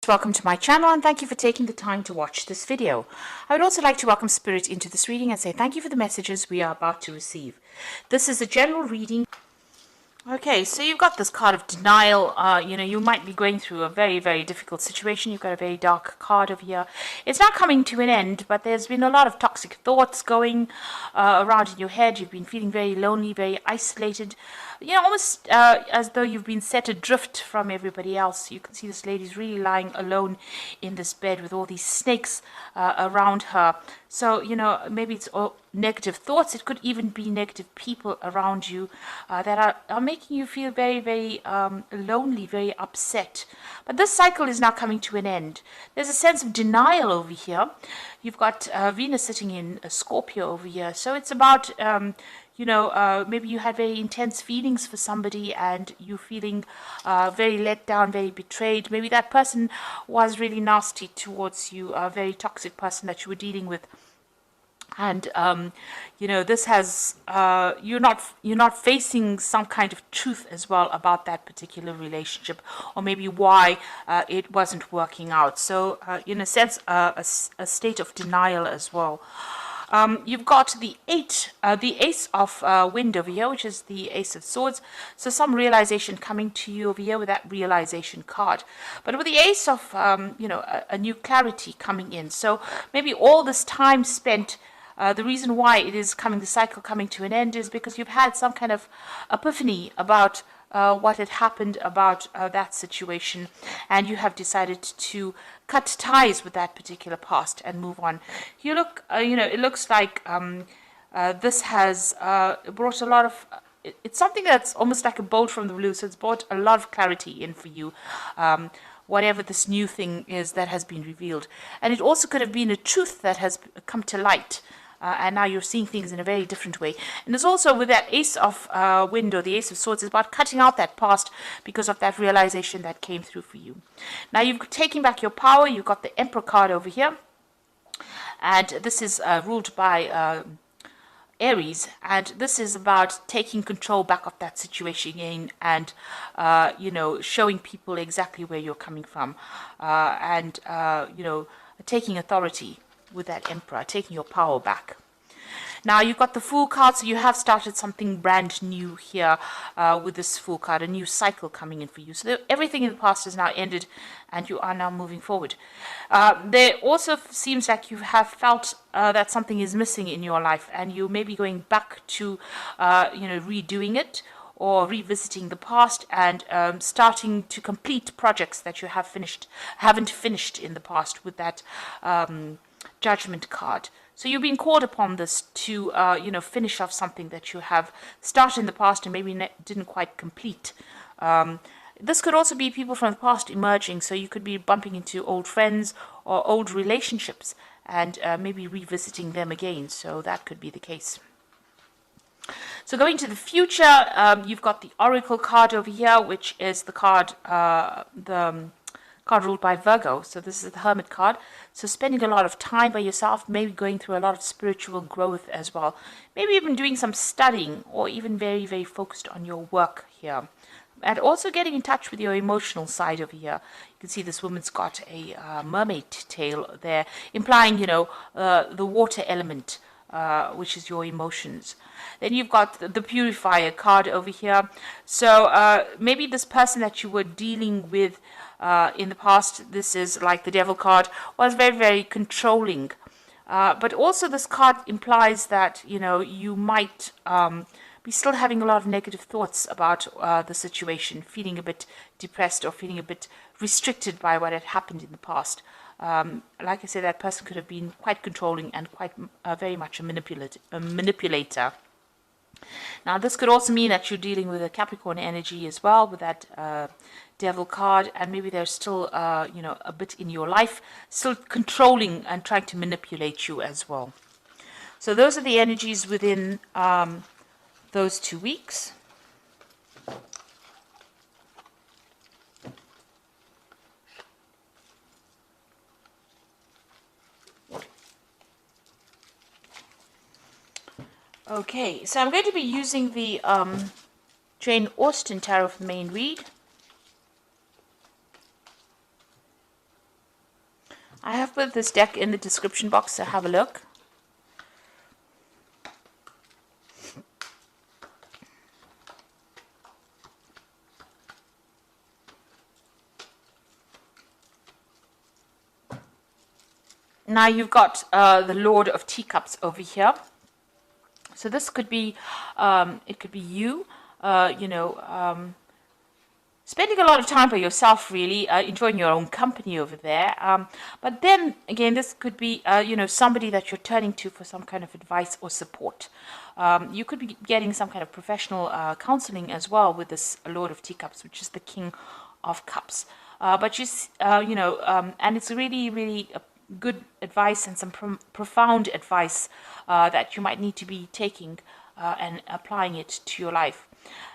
Welcome to my channel and thank you for taking the time to watch this video. I would also like to welcome Spirit into this reading and say thank you for the messages we are about to receive. This is a general reading. Okay, so you've got this card of denial. You might be going through a very, very difficult situation. You've got a very dark card over here. It's not coming to an end, but there's been a lot of toxic thoughts going around in your head. You've been feeling very lonely, very isolated. Almost as though you've been set adrift from everybody else. You can see this lady's really lying alone in this bed with all these snakes around her. So, maybe it's all negative thoughts. It could even be negative people around you that are making you feel very, very lonely, very upset. But this cycle is now coming to an end. There's a sense of denial over here. You've got Venus sitting in Scorpio over here. So it's about, maybe you had very intense feelings for somebody and you're feeling very let down, very betrayed. Maybe that person was really nasty towards you, a very toxic person that you were dealing with. And this has you're not facing some kind of truth as well about that particular relationship, or maybe why it wasn't working out. So in a sense, a state of denial as well. You've got the Ace of Wind over here, which is the Ace of Swords. So some realization coming to you over here with that realization card. But with the Ace of, a new clarity coming in. So maybe all this time spent, the reason why it is the cycle coming to an end is because you've had some kind of epiphany about what had happened about that situation, and you have decided to cut ties with that particular past and move on. It looks like this has brought a lot of, it's something that's almost like a bolt from the blue, so it's brought a lot of clarity in for you. Whatever this new thing is that has been revealed. And it also could have been a truth that has come to light. And now you're seeing things in a very different way. And there's also with that Ace of Wind or the Ace of Swords, is about cutting out that past because of that realization that came through for you. Now you've taken back your power. You've got the Emperor card over here. And this is ruled by Aries, and this is about taking control back of that situation again and showing people exactly where you're coming from, and taking authority with that Emperor, taking your power back. Now you've got the Fool card, so you have started something brand new here with this Fool card, a new cycle coming in for you. So everything in the past has now ended and you are now moving forward. There also seems like you have felt that something is missing in your life and you may be going back to, redoing it or revisiting the past and starting to complete projects that you haven't finished in the past with that Judgment card. So you've been called upon this to, finish off something that you have started in the past and maybe didn't quite complete. This could also be people from the past emerging, so you could be bumping into old friends or old relationships and maybe revisiting them again. So that could be the case. So going to the future, you've got the Oracle card over here, which is the card, card ruled by Virgo. So this is the Hermit card. So spending a lot of time by yourself, maybe going through a lot of spiritual growth as well. Maybe even doing some studying or even very, very focused on your work here. And also getting in touch with your emotional side over here. You can see this woman's got a mermaid tail there, implying, the water element, which is your emotions. Then you've got the Purifier card over here. So maybe this person that you were dealing with in the past, this is like the Devil card, was very, very controlling. But also this card implies that, you might be still having a lot of negative thoughts about the situation, feeling a bit depressed or feeling a bit restricted by what had happened in the past. Like I said, that person could have been quite controlling and quite very much a manipulator. Now, this could also mean that you're dealing with a Capricorn energy as well, with that Devil card, and maybe there's still, a bit in your life, still controlling and trying to manipulate you as well. So those are the energies within those 2 weeks. Okay, so I'm going to be using the Jane Austen Tarot for the main read. I have put this deck in the description box, so have a look. Now you've got the Lord of Teacups over here. So this could be, it could be you, spending a lot of time by yourself, really, enjoying your own company over there. But then again, this could be, somebody that you're turning to for some kind of advice or support. You could be getting some kind of professional counseling as well with this Lord of Teacups, which is the King of Cups. But and it's really, really good advice and some profound advice that you might need to be taking and applying it to your life.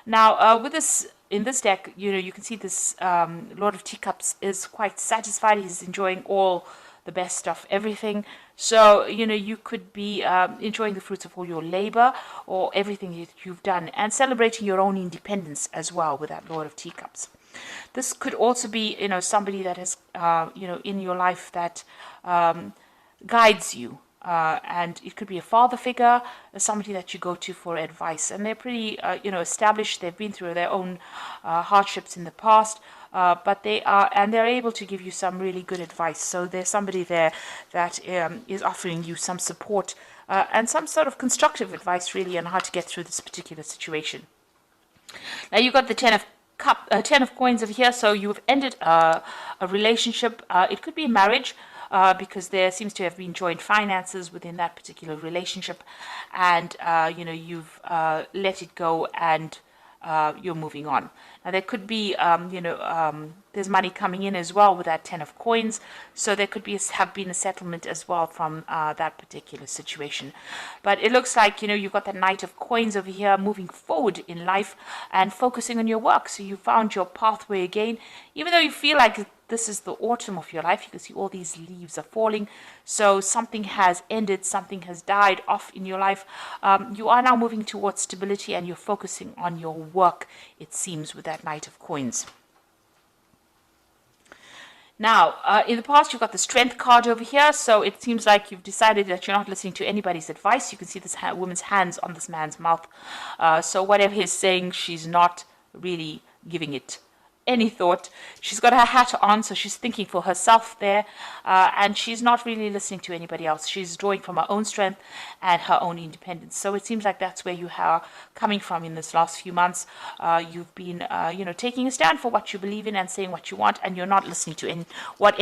Now, with this, in this deck, you can see this Lord of Teacups is quite satisfied. He's enjoying all the best of everything. So, you could be enjoying the fruits of all your labor or everything that you've done and celebrating your own independence as well with that Lord of Teacups. This could also be, somebody that is, in your life that guides you. And it could be a father figure, somebody that you go to for advice. And they're pretty, established. They've been through their own hardships in the past, but they're able to give you some really good advice. So there's somebody there that is offering you some support and some sort of constructive advice, really, on how to get through this particular situation. Now you've got the Ten of Coins over here. So you've ended a relationship. It could be a marriage. Because there seems to have been joint finances within that particular relationship, and you've let it go and you're moving on. Now there could be there's money coming in as well with that Ten of Coins, so there could have been a settlement as well from that particular situation. But it looks like you've got that Knight of Coins over here, moving forward in life and focusing on your work. So you found your pathway again, even though you feel like this is the autumn of your life. You can see all these leaves are falling. So something has ended, something has died off in your life. You are now moving towards stability and you're focusing on your work, it seems, with that Knight of Coins. Now, in the past, you've got the Strength card over here. So it seems like you've decided that you're not listening to anybody's advice. You can see this woman's hands on this man's mouth. So whatever he's saying, she's not really giving it any thought. She's got her hat on, so she's thinking for herself there, and she's not really listening to anybody else. She's drawing from her own strength and her own independence. So it seems like that's where you are coming from in this last few months. You've been taking a stand for what you believe in and saying what you want, and you're not listening to what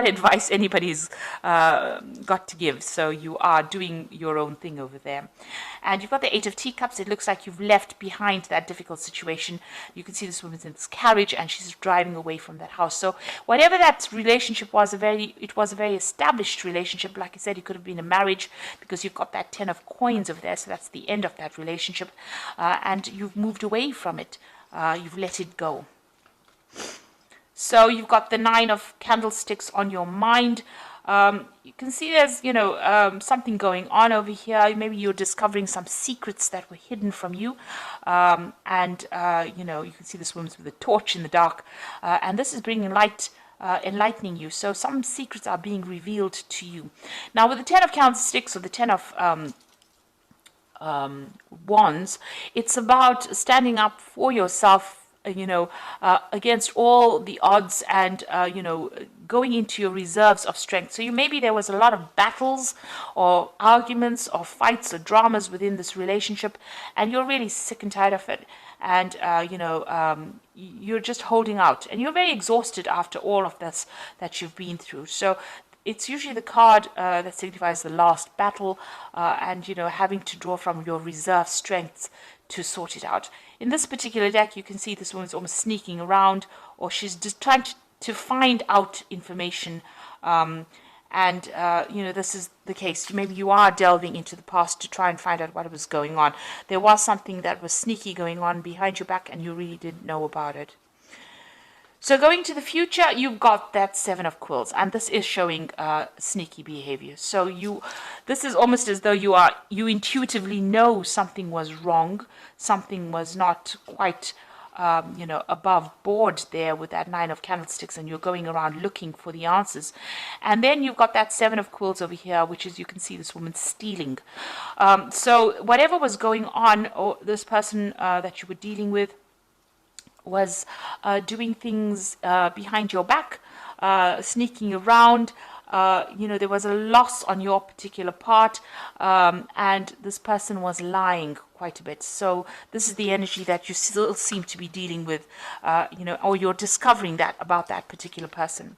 advice anybody's got to give. So you are doing your own thing over there. And you've got the Eight of Teacups. It looks like you've left behind that difficult situation. You can see this woman's in this carriage and she's driving away from that house. So whatever that relationship was, it was a very established relationship. Like I said, it could have been a marriage because you've got that Ten of Coins over there. So that's the end of that relationship. And you've moved away from it. You've let it go. So you've got the Nine of Candlesticks on your mind. You can see there's, something going on over here. Maybe you're discovering some secrets that were hidden from you. You can see this woman's with a torch in the dark. And this is bringing light, enlightening you. So some secrets are being revealed to you. Now, with the Ten of Candlesticks or the Ten of Wands, it's about standing up for yourself, against all the odds and, going into your reserves of strength. So maybe there was a lot of battles or arguments or fights or dramas within this relationship, and you're really sick and tired of it. And, you're just holding out. And you're very exhausted after all of this that you've been through. So it's usually the card that signifies the last battle and, having to draw from your reserve strengths to sort it out. In this particular deck, you can see this woman's almost sneaking around, or she's just trying to find out information. This is the case. Maybe you are delving into the past to try and find out what was going on. There was something that was sneaky going on behind your back, and you really didn't know about it. So going to the future, you've got that Seven of Quills, and this is showing sneaky behavior. So this is almost as though you intuitively know something was wrong, something was not quite above board there with that 9 of candlesticks, and you're going around looking for the answers. And then you've got that 7 of quills over here, which is, you can see this woman stealing. So whatever was going on, or this person that you were dealing with was doing things behind your back, sneaking around. There was a loss on your particular part, and this person was lying quite a bit. So this is the energy that you still seem to be dealing with, or you're discovering that about that particular person.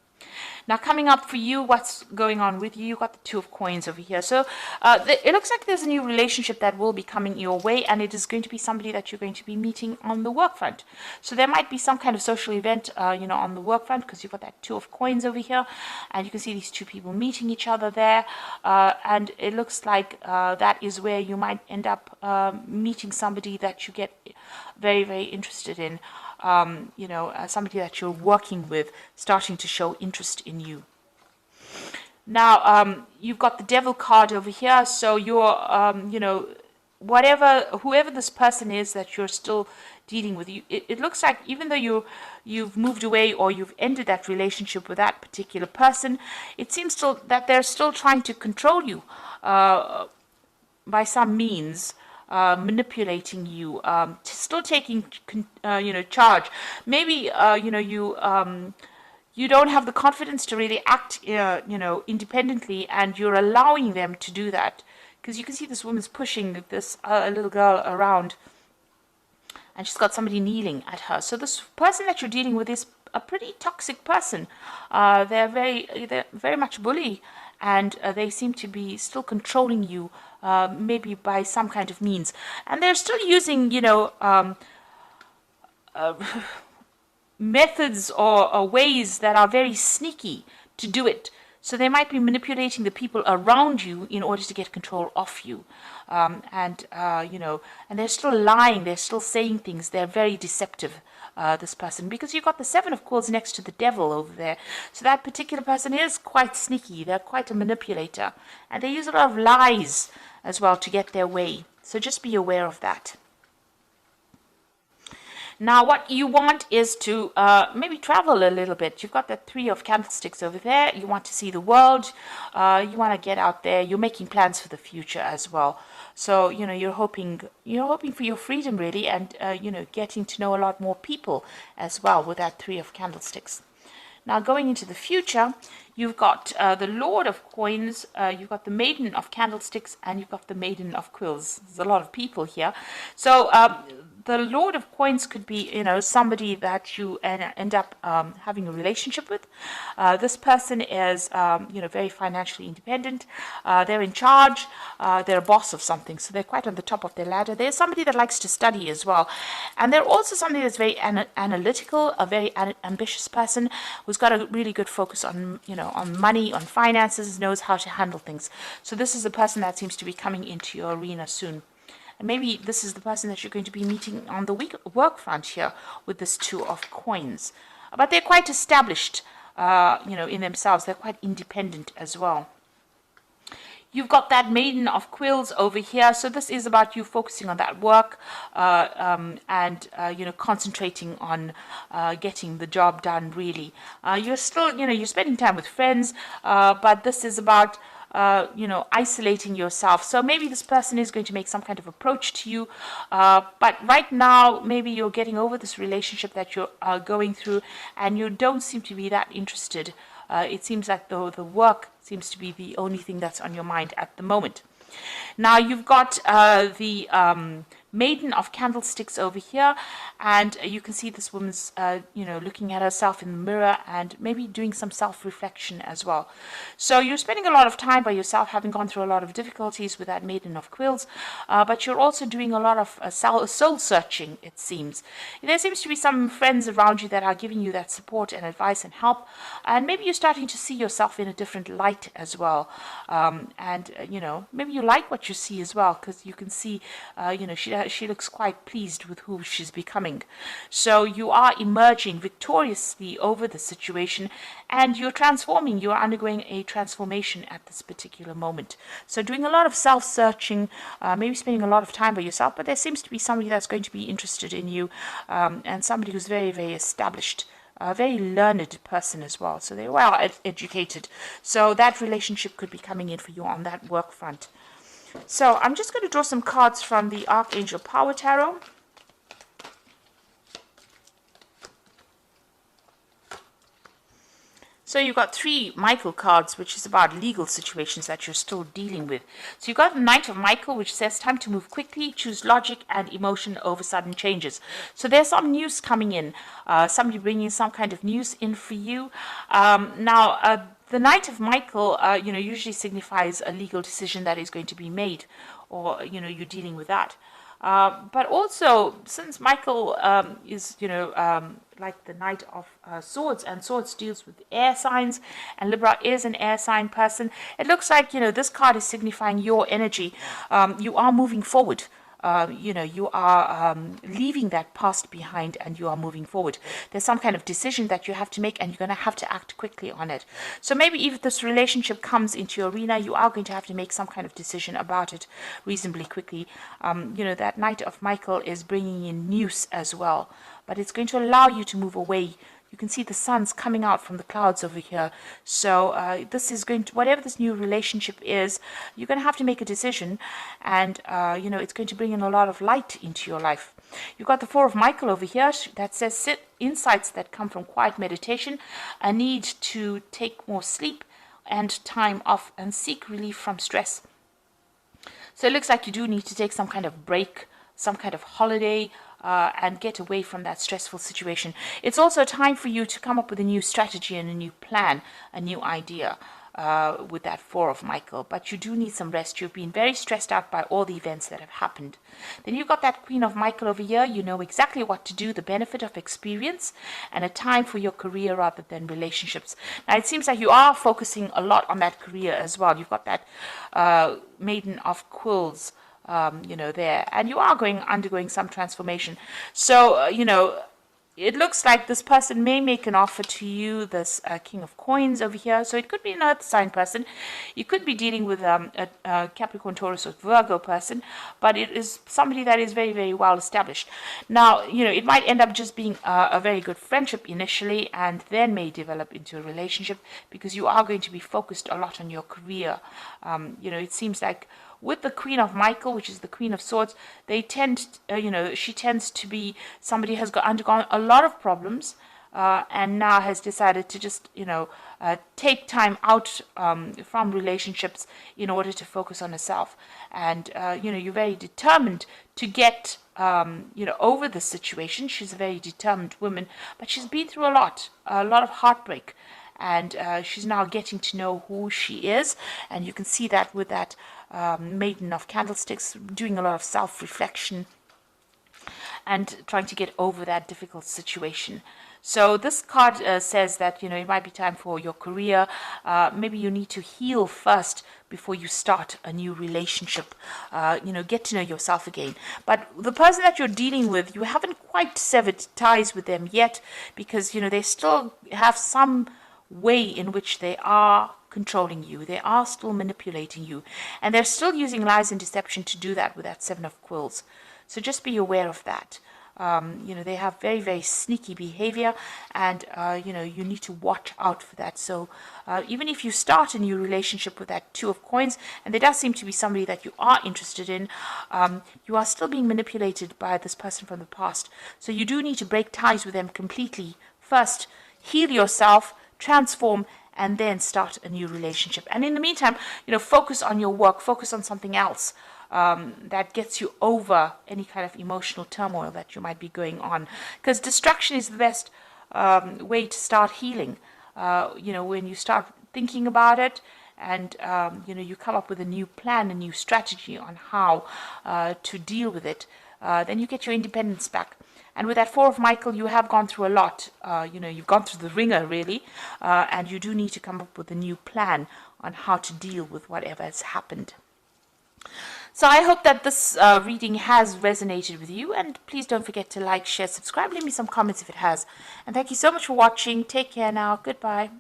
Now, coming up for you, what's going on with you? You've got the 2 of coins over here. So it looks like there's a new relationship that will be coming your way, and it is going to be somebody that you're going to be meeting on the work front. So there might be some kind of social event, on the work front, because you've got that 2 of coins over here, and you can see these 2 people meeting each other there, and it looks like that is where you might end up meeting somebody that you get very, very interested in. Somebody that you're working with starting to show interest in you. Now, you've got the Devil card over here, so you're, whoever this person is that you're still dealing with, it looks like even though you've moved away or you've ended that relationship with that particular person, it seems still that they're still trying to control you by some means. Manipulating you, still taking charge. Maybe you don't have the confidence to really act independently, and you're allowing them to do that, because you can see this woman's pushing this little girl around, and she's got somebody kneeling at her. So this person that you're dealing with is a pretty toxic person. They're very much bully, and they seem to be still controlling you, maybe by some kind of means. And they're still using, methods or ways that are very sneaky to do it. So they might be manipulating the people around you in order to get control of you. And they're still lying. They're still saying things. They're very deceptive, this person, because you've got the 7 of coins next to the Devil over there. So that particular person is quite sneaky. They're quite a manipulator. And they use a lot of lies as well to get their way. So just be aware of that. Now, what you want is to maybe travel a little bit. You've got the 3 of candlesticks over there. You want to see the world. You want to get out there. You're making plans for the future as well. So, you're hoping for your freedom, really, and, getting to know a lot more people as well with that 3 of candlesticks. Now, going into the future, you've got the Lord of Coins, you've got the Maiden of Candlesticks, and you've got the Maiden of Quills. There's a lot of people here. So, the Lord of Coins could be, somebody that you end up having a relationship with. This person is, very financially independent. They're in charge. They're a boss of something, so they're quite on the top of their ladder. They're somebody that likes to study as well. And they're also somebody that's very analytical, a very ambitious person who's got a really good focus on, on money, on finances, knows how to handle things. So this is a person that seems to be coming into your arena soon. And maybe this is the person that you're going to be meeting on the work front here with this 2 of coins. But they're quite established, in themselves. They're quite independent as well. You've got that Maiden of Quills over here. So this is about you focusing on that work and concentrating on getting the job done, really. You're still, you're spending time with friends, but this is about isolating yourself. So maybe this person is going to make some kind of approach to you, but right now maybe you're getting over this relationship that you're going through, and you don't seem to be that interested. It seems like the work seems to be the only thing that's on your mind at the moment. Now you've got the Maiden of Candlesticks over here, and you can see this woman's looking at herself in the mirror and maybe doing some self-reflection as well. So you're spending a lot of time by yourself, having gone through a lot of difficulties with that Maiden of Quills, but you're also doing a lot of soul searching, it seems. There seems to be some friends around you that are giving you that support and advice and help, and maybe you're starting to see yourself in a different light as well. Maybe you like what you see as well, because you can see, she she looks quite pleased with who she's becoming. So you are emerging victoriously over the situation, and you're transforming. You're undergoing a transformation at this particular moment. So doing a lot of self-searching, maybe spending a lot of time by yourself, but there seems to be somebody that's going to be interested in you, and somebody who's very, very established, a very learned person as well. So they're well educated. So that relationship could be coming in for you on that work front. So I'm just going to draw some cards from the Archangel Power Tarot. So you've got 3 Michael cards, which is about legal situations that you're still dealing with. So you've got the Knight of Michael, which says time to move quickly, choose logic and emotion over sudden changes. So there's some news coming in, somebody bringing some kind of news in for you. The Knight of Michael, usually signifies a legal decision that is going to be made, or, you're dealing with that. But also, since Michael is, like the Knight of Swords, and Swords deals with air signs, and Libra is an air sign person, it looks like, this card is signifying your energy. You are moving forward. You are leaving that past behind, and you are moving forward. There's some kind of decision that you have to make, and you're going to have to act quickly on it. So maybe if this relationship comes into your arena, you are going to have to make some kind of decision about it reasonably quickly. That Knight of Michael is bringing in news as well, but it's going to allow you to move away. You can see the sun's coming out from the clouds over here. So this is going to, whatever this new relationship is, you're going to have to make a decision, and it's going to bring in a lot of light into your life. You've got the Four of Michael over here that says insights that come from quiet meditation, a need to take more sleep and time off, and seek relief from stress. So it looks like you do need to take some kind of break, some kind of holiday, and get away from that stressful situation. It's also time for you to come up with a new strategy and a new plan, a new idea with that Four of Michael. But you do need some rest. You've been very stressed out by all the events that have happened. Then you've got that Queen of Michael over here. You know exactly what to do, the benefit of experience, and a time for your career rather than relationships. Now, it seems like you are focusing a lot on that career as well. You've got that Maiden of Quills, there, and you are undergoing some transformation. So, it looks like this person may make an offer to you, this King of Coins over here. So it could be an earth sign person. You could be dealing with a Capricorn, Taurus, or Virgo person, but it is somebody that is very, very well established. Now, it might end up just being a very good friendship initially, and then may develop into a relationship, because you are going to be focused a lot on your career. It seems like with the Queen of Michael, which is the Queen of Swords, they tend, she tends to be somebody who has undergone a lot of problems, and now has decided to just, take time out from relationships in order to focus on herself. And, you're very determined to get, over the situation. She's a very determined woman, but she's been through a lot of heartbreak. And she's now getting to know who she is, and you can see that with that Maiden of Candlesticks, doing a lot of self-reflection and trying to get over that difficult situation. So this card says that, it might be time for your career. Maybe you need to heal first before you start a new relationship. Get to know yourself again. But the person that you're dealing with, you haven't quite severed ties with them yet, because, they still have some way in which they are controlling you. They are still manipulating you, and they're still using lies and deception to do that with that Seven of Quills. So just be aware of that. They have very, very sneaky behavior, and you need to watch out for that. So even if you start a new relationship with that Two of Coins, and there does seem to be somebody that you are interested in, you are still being manipulated by this person from the past. So you do need to break ties with them completely first. Heal yourself, transform, and then start a new relationship. And in the meantime, focus on your work, focus on something else that gets you over any kind of emotional turmoil that you might be going on. Because distraction is the best way to start healing. When you start thinking about it, and you come up with a new plan, a new strategy on how to deal with it, then you get your independence back. And with that Four of Michael, you have gone through a lot. You've gone through the ringer, really. And you do need to come up with a new plan on how to deal with whatever has happened. So I hope that this reading has resonated with you, and please don't forget to like, share, subscribe, leave me some comments if it has. And thank you so much for watching. Take care now. Goodbye.